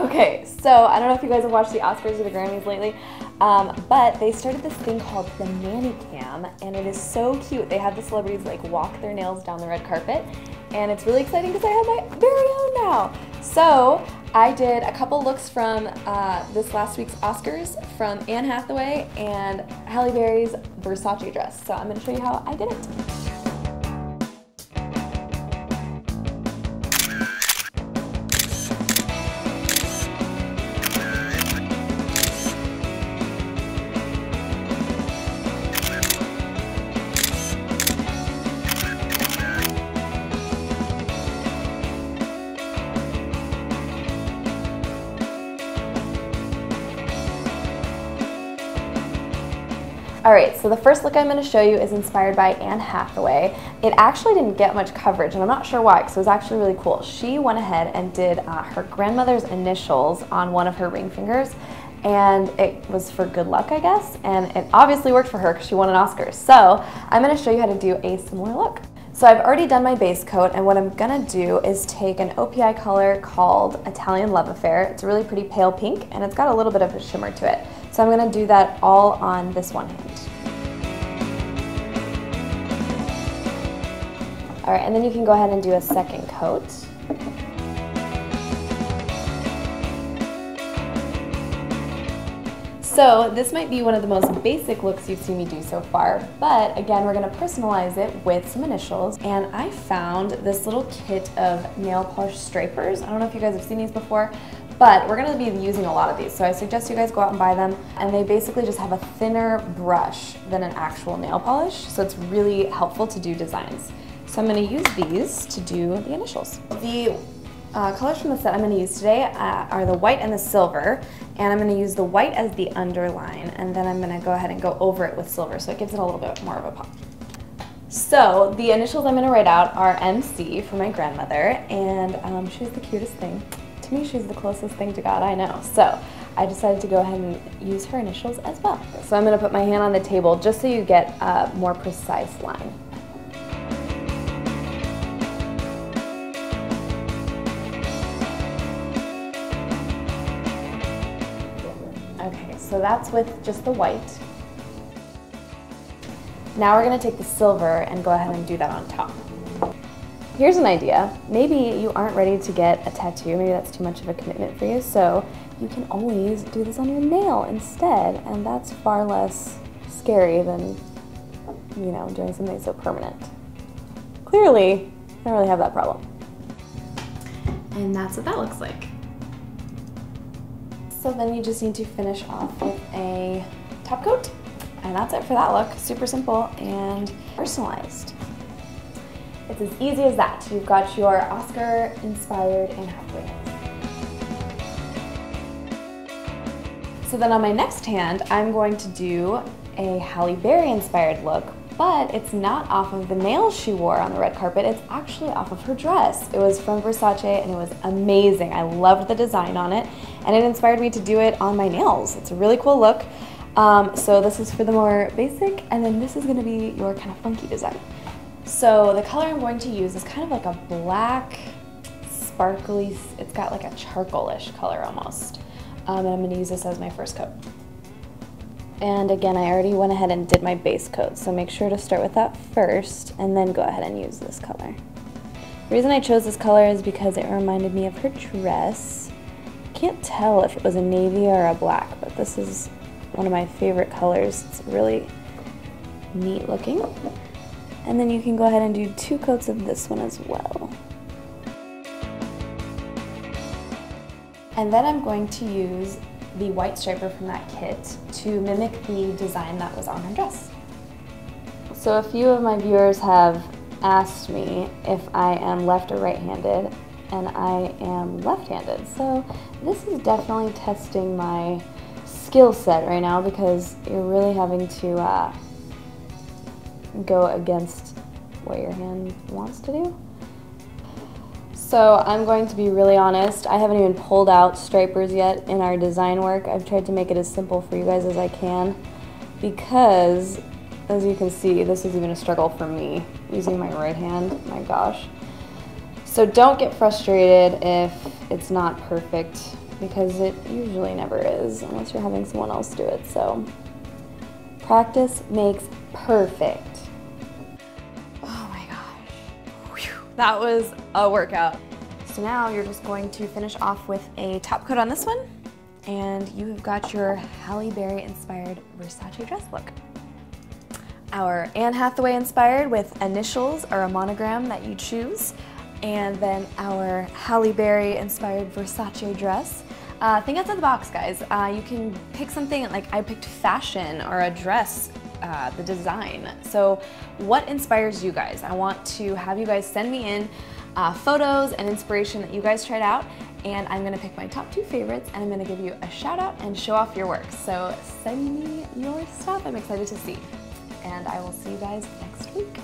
Okay, so I don't know if you guys have watched the Oscars or the Grammys lately, but they started this thing called the Nanny Cam, and it is so cute. They have the celebrities like walk their nails down the red carpet, and it's really exciting because I have my very own now. So I did a couple looks from this last week's Oscars from Anne Hathaway and Halle Berry's Versace dress. So I'm going to show you how I did it. Alright, so the first look I'm going to show you is inspired by Anne Hathaway. It actually didn't get much coverage, and I'm not sure why, because it was actually really cool. She went ahead and did her grandmother's initials on one of her ring fingers, and it was for good luck, I guess, and it obviously worked for her because she won an Oscar. So I'm going to show you how to do a similar look. So I've already done my base coat, and what I'm going to do is take an OPI color called Italian Love Affair. It's a really pretty pale pink, and it's got a little bit of a shimmer to it. So I'm going to do that all on this one hand. All right, and then you can go ahead and do a second coat. So this might be one of the most basic looks you've seen me do so far, but again, we're gonna personalize it with some initials, and I found this little kit of nail polish stripers. I don't know if you guys have seen these before, but we're gonna be using a lot of these, so I suggest you guys go out and buy them, and they basically just have a thinner brush than an actual nail polish, so it's really helpful to do designs. So I'm gonna use these to do the initials. The colors from the set I'm going to use today are the white and the silver, and I'm going to use the white as the underline, and then I'm going to go ahead and go over it with silver so it gives it a little bit more of a pop. So the initials I'm going to write out are MC for my grandmother, and she's the cutest thing. To me, she's the closest thing to God I know. So I decided to go ahead and use her initials as well. So I'm going to put my hand on the table just so you get a more precise line. Okay, so that's with just the white. Now we're going to take the silver and go ahead and do that on top. Here's an idea. Maybe you aren't ready to get a tattoo, maybe that's too much of a commitment for you, so you can always do this on your nail instead, and that's far less scary than, you know, doing something so permanent. Clearly, I don't really have that problem. And that's what that looks like. So then you just need to finish off with a top coat, and that's it for that look. Super simple and personalized. It's as easy as that. You've got your Oscar-inspired Anne Hathaway. So then on my next hand, I'm going to do a Halle Berry-inspired look, but it's not off of the nails she wore on the red carpet, it's actually off of her dress. It was from Versace and it was amazing. I loved the design on it, and it inspired me to do it on my nails. It's a really cool look. So this is for the more basic, and then this is gonna be your kind of funky design. So the color I'm going to use is kind of like a black, sparkly, it's got like a charcoal-ish color almost. And I'm gonna use this as my first coat. And again, I already went ahead and did my base coat, so make sure to start with that first and then go ahead and use this color. The reason I chose this color is because it reminded me of her dress. Can't tell if it was a navy or a black, but this is one of my favorite colors. It's really neat looking. And then you can go ahead and do 2 coats of this one as well. And then I'm going to use the white striper from that kit to mimic the design that was on her dress. So a few of my viewers have asked me if I am left or right-handed, and I am left-handed. So this is definitely testing my skill set right now because you're really having to go against what your hand wants to do. So I'm going to be really honest, I haven't even pulled out stripers yet in our design work. I've tried to make it as simple for you guys as I can because, as you can see, this is even a struggle for me using my right hand, my gosh. So don't get frustrated if it's not perfect. because it usually never is unless you're having someone else do it. So practice makes perfect. Oh my gosh, whew, that was a workout. So now you're just going to finish off with a top coat on this one, and you have got your Halle Berry inspired Versace dress look. Our Anne Hathaway inspired with initials or a monogram that you choose, and then our Halle Berry inspired Versace dress. Think outside the box, guys. You can pick something, like I picked fashion or a dress, the design. So what inspires you guys? I want to have you guys send me in photos and inspiration that you guys tried out, and I'm gonna pick my top 2 favorites, and I'm gonna give you a shout out and show off your work. So send me your stuff, I'm excited to see. And I will see you guys next week.